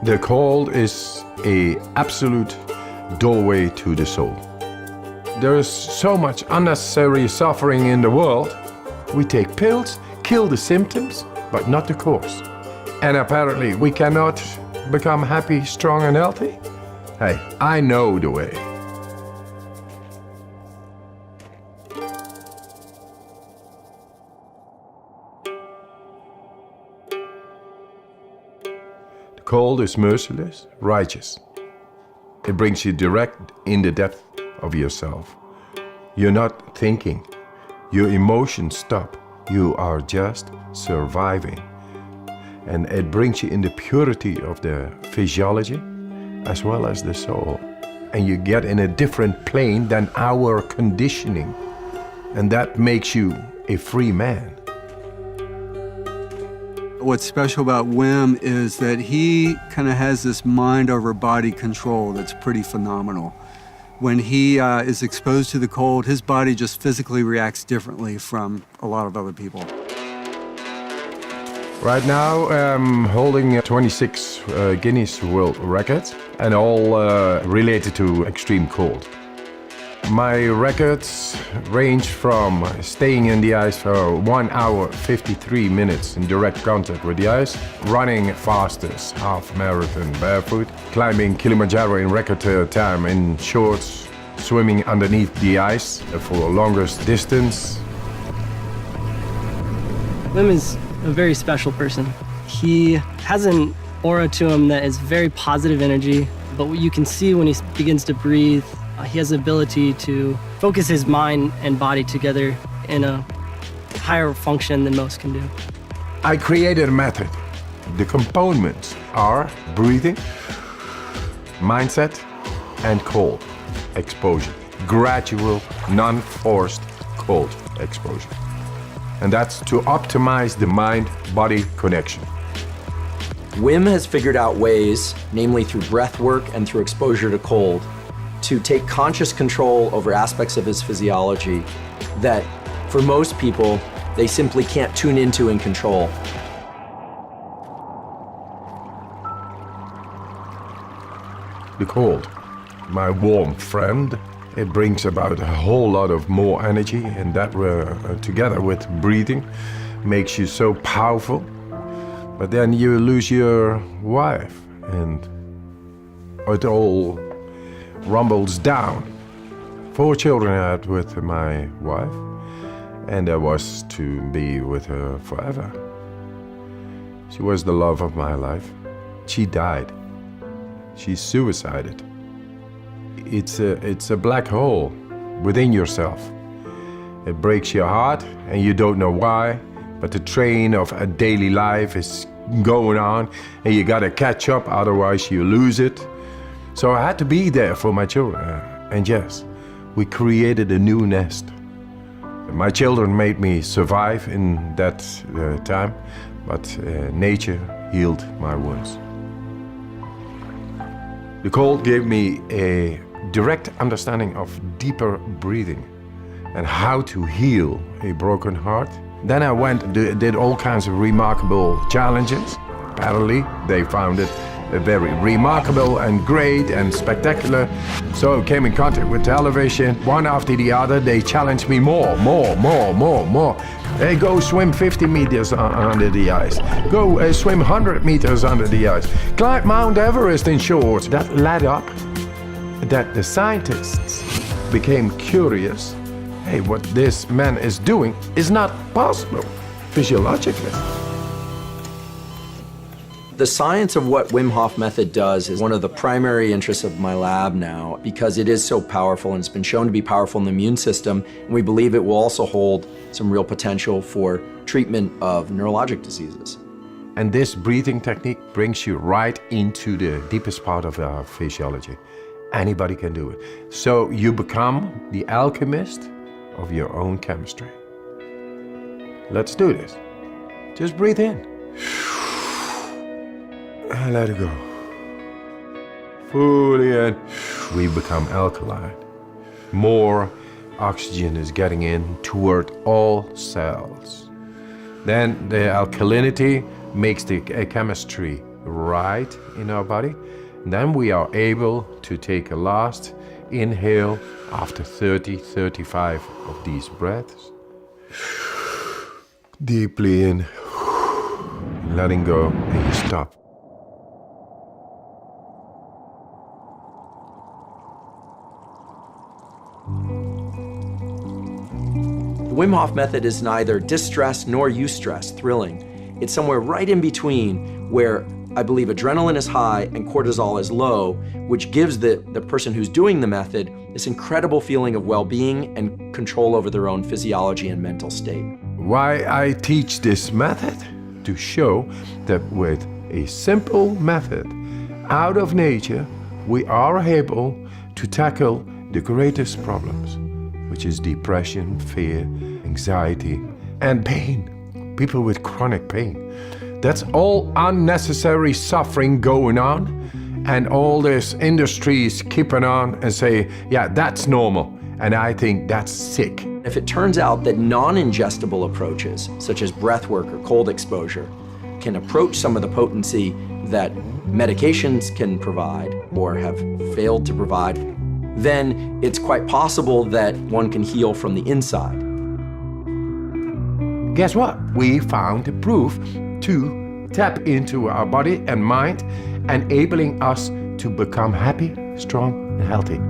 The cold is an absolute doorway to the soul. There is so much unnecessary suffering in the world. We take pills, kill the symptoms, but not the cause. And apparently we cannot become happy, strong and healthy. Hey, I know the way. The cold is merciless, righteous. It brings you direct in the depth of yourself. You're not thinking. Your emotions stop. You are just surviving. And it brings you in the purity of the physiology as well as the soul. And you get in a different plane than our conditioning. And that makes you a free man. What's special about Wim is that he kind of has this mind over body control that's pretty phenomenal. When he is exposed to the cold, his body just physically reacts differently from a lot of other people. Right now I'm holding 26 Guinness World Records and all related to extreme cold. My records range from staying in the ice for 1 hour 53 minutes in direct contact with the ice, running fastest half marathon barefoot, climbing Kilimanjaro in record time in shorts, swimming underneath the ice for longest distance. Wim is a very special person. He has an aura to him that is very positive energy, but what you can see when he begins to breathe, he has the ability to focus his mind and body together in a higher function than most can do. I created a method. The components are breathing, mindset, and cold exposure. Gradual, non-forced cold exposure. And that's to optimize the mind-body connection. Wim has figured out ways, namely through breath work and through exposure to cold, to take conscious control over aspects of his physiology that, for most people, they simply can't tune into and control. The cold, my warm friend, it brings about a whole lot of more energy, and that together with breathing makes you so powerful. But then you lose your wife and it all rumbles down. 4 children I had with my wife, and I was to be with her forever. She was the love of my life. She died. She suicided. It's a black hole within yourself. It breaks your heart and you don't know why, but the train of a daily life is going on and you gotta catch up, otherwise you lose it. So I had to be there for my children. And yes, we created a new nest. My children made me survive in that time, but nature healed my wounds. The cold gave me a direct understanding of deeper breathing and how to heal a broken heart. Then I went and did all kinds of remarkable challenges. Apparently, they found it very remarkable and great and spectacular. So I came in contact with television. One after the other, they challenged me more. Hey, go swim 50 meters under the ice. Go swim 100 meters under the ice. Climb Mount Everest in shorts. That led up that the scientists became curious. Hey, what this man is doing is not possible physiologically. The science of what Wim Hof method does is one of the primary interests of my lab now, because it is so powerful and it's been shown to be powerful in the immune system, and we believe it will also hold some real potential for treatment of neurologic diseases. And this breathing technique brings you right into the deepest part of our physiology. Anybody can do it. So you become the alchemist of your own chemistry. Let's do this. Just breathe in. And let it go. Fully in. We become alkaline. More oxygen is getting in toward all cells. Then the alkalinity makes the chemistry right in our body. Then we are able to take a last inhale after 35 of these breaths. Deeply in, letting go, and you stop. The Wim Hof method is neither distress nor eustress, thrilling. It's somewhere right in between where I believe adrenaline is high and cortisol is low, which gives the person who's doing the method this incredible feeling of well-being and control over their own physiology and mental state. Why I teach this method? To show that with a simple method out of nature, we are able to tackle the greatest problems, which is depression, fear, anxiety, and pain. People with chronic pain. That's all unnecessary suffering going on, and all this industries keeping on and say, yeah, that's normal, and I think that's sick. If it turns out that non-ingestible approaches, such as breath work or cold exposure, can approach some of the potency that medications can provide or have failed to provide, then it's quite possible that one can heal from the inside. Guess what? We found the proof to tap into our body and mind, enabling us to become happy, strong, and healthy.